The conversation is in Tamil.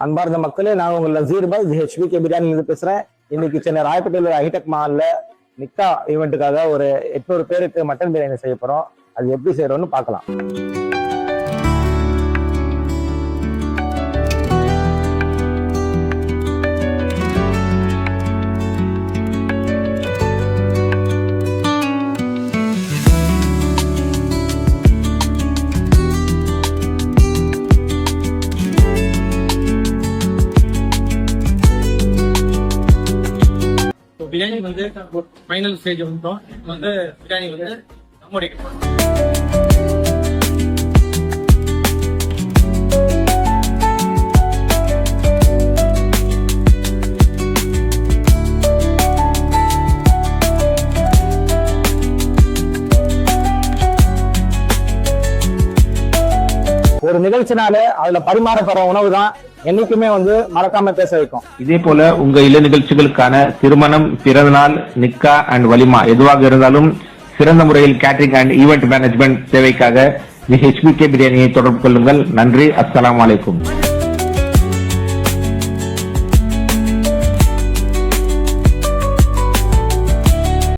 அன்பார்ந்த மக்களே, நான் உங்கள் நசீர் பாய் HBK பிரியாணி பேசுறேன். இன்னைக்கு சென்னை ராயப்பேட்டையில் ஹைடெக் மால்ல நிக்கா ஈவெண்ட்டுக்காக ஒரு 800 பேருக்கு மட்டன் பிரியாணி செய்ய போறோம். அது எப்படி செய்யறோம்னு பார்க்கலாம். பிரியாணி வந்து ஃபைனல் ஸ்டேஜ் வந்துட்டோம். வந்து பிரியாணி வந்து முடிக்கும். ஒரு நிகழ்ச்சினாலே அதுல பரிமாறப்படுற உணவு தான் என்னைக்குமே வந்து மறக்காம பேச வைக்கும். இதே போல உங்க இல்ல நிகழ்ச்சிகளுக்கான திருமணம், பிறந்தநாள், நிக்கா அண்ட் வலிமா எதுவாக இருந்தாலும் சிறந்த முறையில் கேட்டரிங் அண்ட் ஈவென்ட் மேனேஜ்மெண்ட் சேவைக்காக HBK பிரியாணியை தொடர்பு கொள்ளுங்கள். நன்றி. அஸ்ஸலாமு அலைக்கும்.